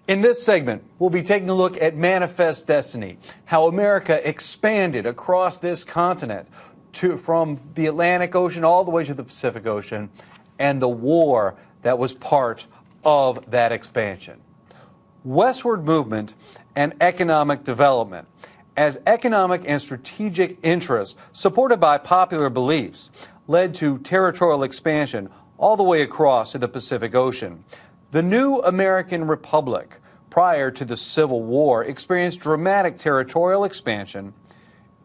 In this segment, we'll be taking a look at Manifest Destiny, how America expanded across this continent from the Atlantic Ocean all the way to the Pacific Ocean, and the war that was part of that expansion. Westward movement and economic development. As economic and strategic interests, supported by popular beliefs, led to territorial expansion all the way across to the Pacific Ocean. The new American Republic, prior to the Civil War, experienced dramatic territorial expansion,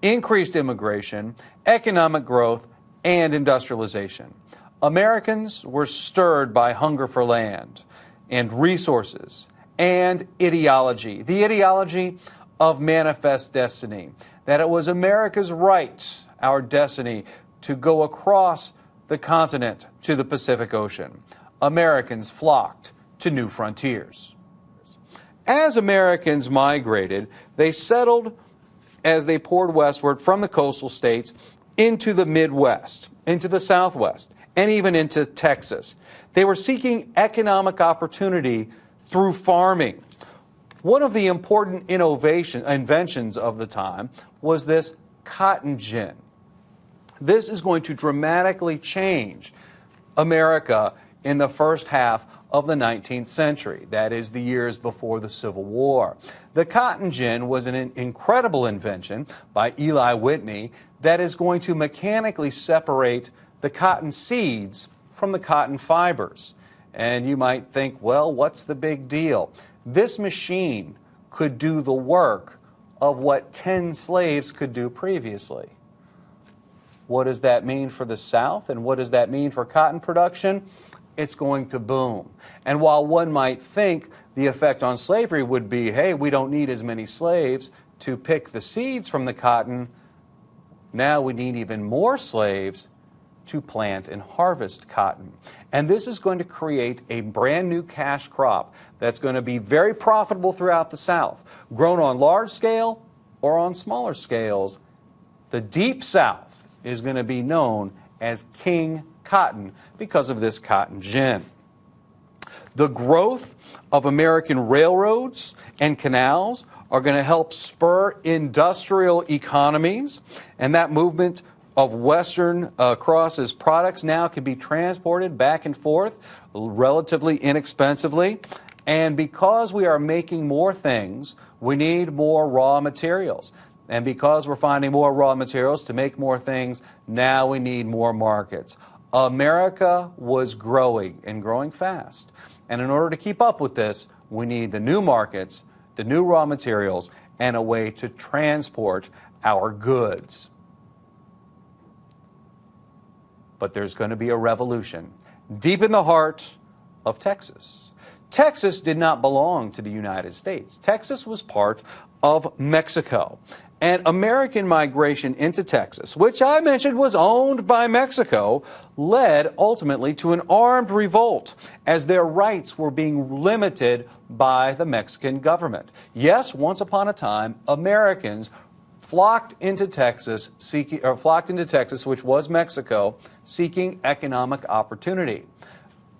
increased immigration, economic growth, and industrialization. Americans were stirred by hunger for land and resources and ideology, the ideology of Manifest Destiny, that it was America's right, our destiny, to go across the continent to the Pacific Ocean. Americans flocked to new frontiers. As Americans migrated, they settled as they poured westward from the coastal states into the Midwest, into the Southwest, and even into Texas. They were seeking economic opportunity through farming. One of the important inventions of the time was this cotton gin. This is going to dramatically change America in the first half of the 19th century. That is the years before the Civil War. The cotton gin was an incredible invention by Eli Whitney that is going to mechanically separate the cotton seeds from the cotton fibers. And you might think, well, what's the big deal? This machine could do the work of what 10 slaves could do previously. What does that mean for the South, and what does that mean for cotton production? It's going to boom. And while one might think the effect on slavery would be, hey, we don't need as many slaves to pick the seeds from the cotton, now we need even more slaves to plant and harvest cotton. And this is going to create a brand new cash crop that's going to be very profitable throughout the South, grown on large scale or on smaller scales. The Deep South is going to be known as King Cotton because of this cotton gin. The growth of American railroads and canals are going to help spur industrial economies, and that movement of Western crosses products now can be transported back and forth relatively inexpensively. And because we are making more things, we need more raw materials. And because we're finding more raw materials to make more things, now we need more markets. America was growing and growing fast. And in order to keep up with this, we need the new markets, the new raw materials, and a way to transport our goods. But there's going to be a revolution deep in the heart of Texas. Texas did not belong to the United States. Texas was part of Mexico. And American migration into Texas, which I mentioned was owned by Mexico, led ultimately to an armed revolt as their rights were being limited by the Mexican government. Yes, once upon a time, Americans flocked into Texas, which was Mexico, seeking economic opportunity.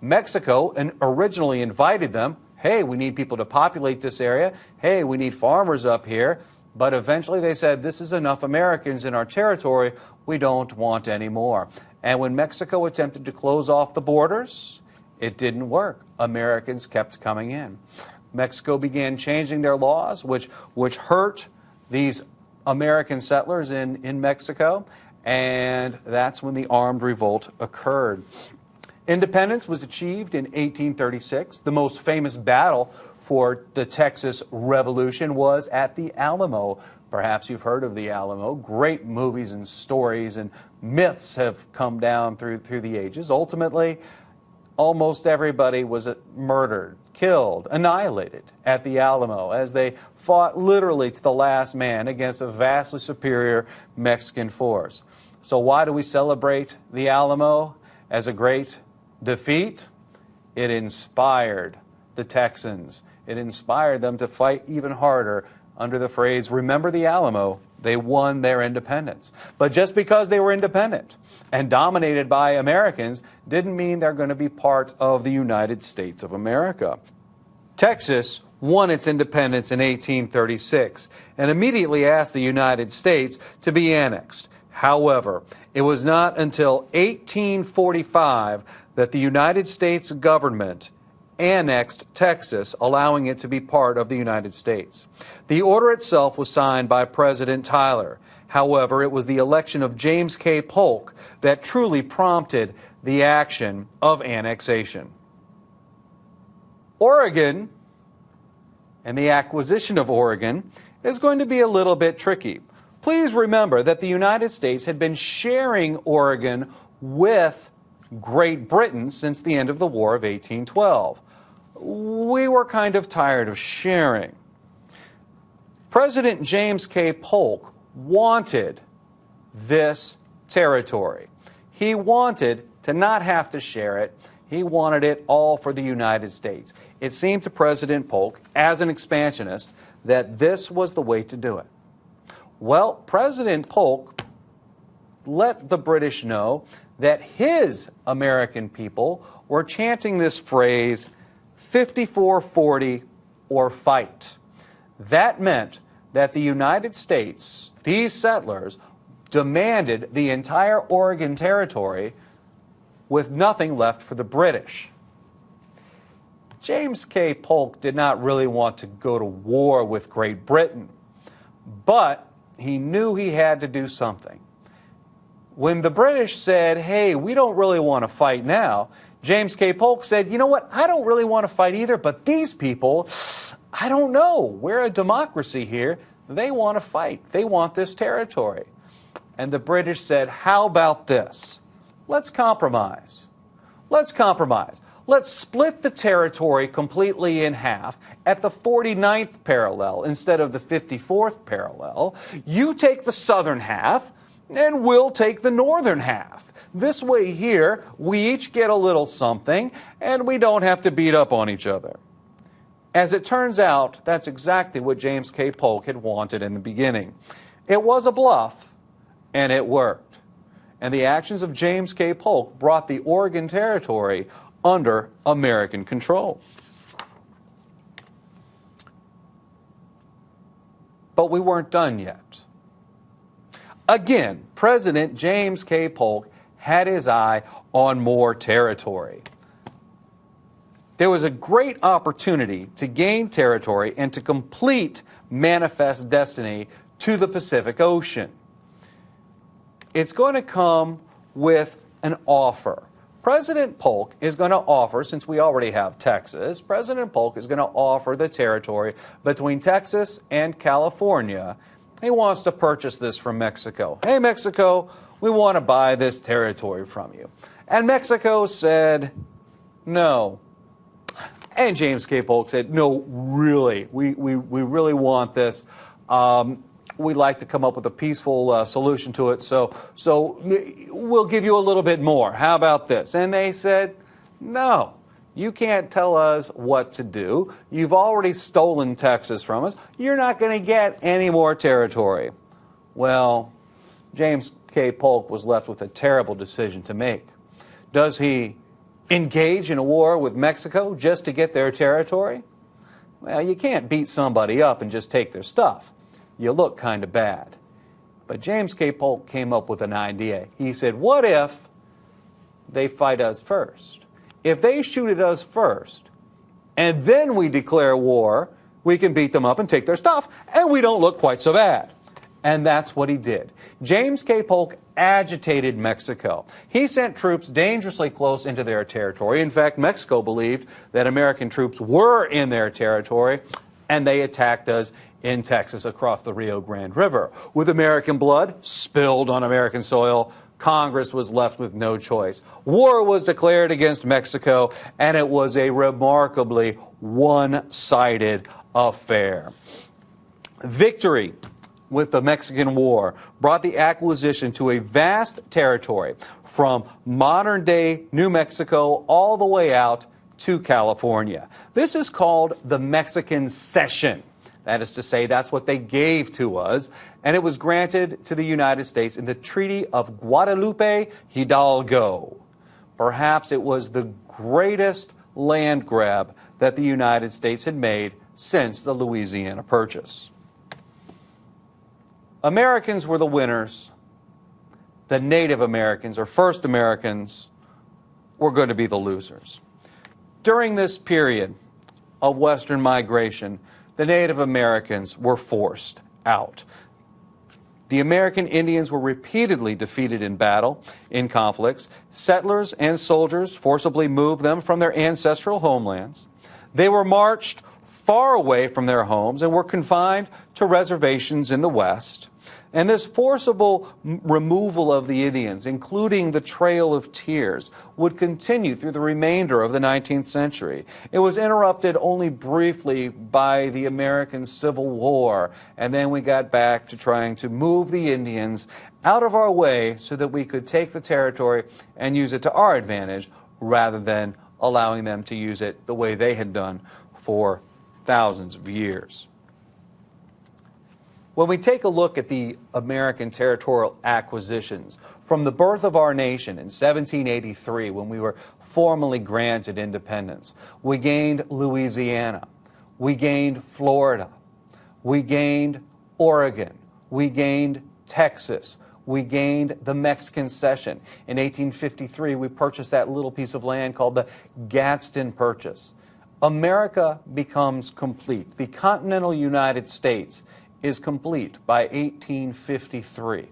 Mexico originally invited them. Hey, we need people to populate this area. Hey, we need farmers up here. But eventually they said, this is enough Americans in our territory. We don't want any more. And when Mexico attempted to close off the borders, it didn't work. Americans kept coming in. Mexico began changing their laws, which hurt these American settlers in Mexico. And that's when the armed revolt occurred. Independence was achieved in 1836. The most famous battle for the Texas Revolution was at the Alamo. Perhaps you've heard of the Alamo. Great movies and stories and myths have come down through the ages. Ultimately, almost everybody was murdered, killed, annihilated at the Alamo as they fought literally to the last man against a vastly superior Mexican force. So why do we celebrate the Alamo as a great defeat? It inspired the Texans. It inspired them to fight even harder under the phrase, remember the Alamo. They won their independence. But just because they were independent and dominated by Americans didn't mean they're going to be part of the United States of America. Texas won its independence in 1836 and immediately asked the United States to be annexed. However, it was not until 1845 that the United States government annexed Texas, allowing it to be part of the United States. The order itself was signed by President Tyler. However, it was the election of James K. Polk that truly prompted the action of annexation. Oregon and the acquisition of Oregon is going to be a little bit tricky. Please remember that the United States had been sharing Oregon with Great Britain since the end of the War of 1812. We were kind of tired of sharing. President James K. Polk wanted this territory. He wanted to not have to share it. He wanted it all for the United States. It seemed to President Polk, as an expansionist, that this was the way to do it. Well, President Polk let the British know that his American people were chanting this phrase, 54-40 or fight. That meant that the United States, these settlers, demanded the entire Oregon Territory with nothing left for the British. James K. Polk did not really want to go to war with Great Britain, but he knew he had to do something. When the British said, hey, we don't really want to fight now, James K. Polk said, you know what, I don't really want to fight either, but these people, I don't know. We're a democracy here. They want to fight. They want this territory. And the British said, how about this? Let's compromise. Let's compromise. Let's split the territory completely in half at the 49th parallel instead of the 54th parallel. You take the southern half, and we'll take the northern half. This way here, we each get a little something, and we don't have to beat up on each other. As it turns out, that's exactly what James K. Polk had wanted in the beginning. It was a bluff, and it worked. And the actions of James K. Polk brought the Oregon Territory under American control. But we weren't done yet. Again, President James K. Polk had his eye on more territory. There was a great opportunity to gain territory and to complete Manifest Destiny to the Pacific Ocean. It's going to come with an offer. President Polk is going to offer, since we already have Texas, President Polk is going to offer the territory between Texas and California. He wants to purchase this from Mexico. Hey, Mexico, we want to buy this territory from you. And Mexico said, no. And James K. Polk said, no, really, we really want this. We'd like to come up with a peaceful solution to it, so we'll give you a little bit more. How about this? And they said, no, you can't tell us what to do. You've already stolen Texas from us. You're not going to get any more territory. Well, James K. Polk was left with a terrible decision to make. Does he engage in a war with Mexico just to get their territory? Well, you can't beat somebody up and just take their stuff. You look kind of bad. But James K. Polk came up with an idea. He said, what if they fight us first? If they shoot at us first, and then we declare war, we can beat them up and take their stuff, and we don't look quite so bad. And that's what he did. James K. Polk agitated Mexico. He sent troops dangerously close into their territory. In fact, Mexico believed that American troops were in their territory, and they attacked us in Texas across the Rio Grande River. With American blood spilled on American soil, Congress was left with no choice. War was declared against Mexico, and it was a remarkably one-sided affair. Victory with the Mexican War brought the acquisition to a vast territory from modern-day New Mexico all the way out to California. This is called the Mexican Cession. That is to say, that's what they gave to us, and it was granted to the United States in the Treaty of Guadalupe Hidalgo. Perhaps it was the greatest land grab that the United States had made since the Louisiana Purchase. Americans were the winners. The Native Americans, or First Americans, were going to be the losers. During this period of Western migration, the Native Americans were forced out. The American Indians were repeatedly defeated in battle, in conflicts. Settlers and soldiers forcibly moved them from their ancestral homelands. They were marched far away from their homes and were confined to reservations in the West. And this forcible removal of the Indians, including the Trail of Tears, would continue through the remainder of the 19th century. It was interrupted only briefly by the American Civil War, and then we got back to trying to move the Indians out of our way so that we could take the territory and use it to our advantage, rather than allowing them to use it the way they had done for thousands of years. When we take a look at the American territorial acquisitions from the birth of our nation in 1783, when we were formally granted independence, we gained Louisiana, we gained Florida, we gained Oregon, we gained Texas, we gained the Mexican Cession. In 1853, we purchased that little piece of land called the Gadsden Purchase. America becomes complete. The continental United States is complete by 1853.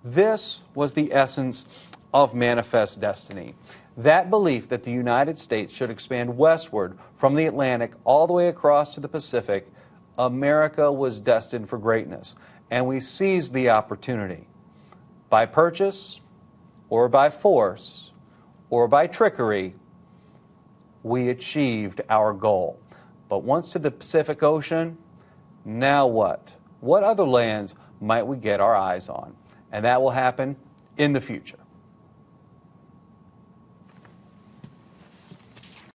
This was the essence of Manifest Destiny. That belief that the United States should expand westward from the Atlantic all the way across to the Pacific. America was destined for greatness, and we seized the opportunity. By purchase, or by force, or by trickery, we achieved our goal. But once to the Pacific Ocean, now what? What other lands might we get our eyes on? And that will happen in the future.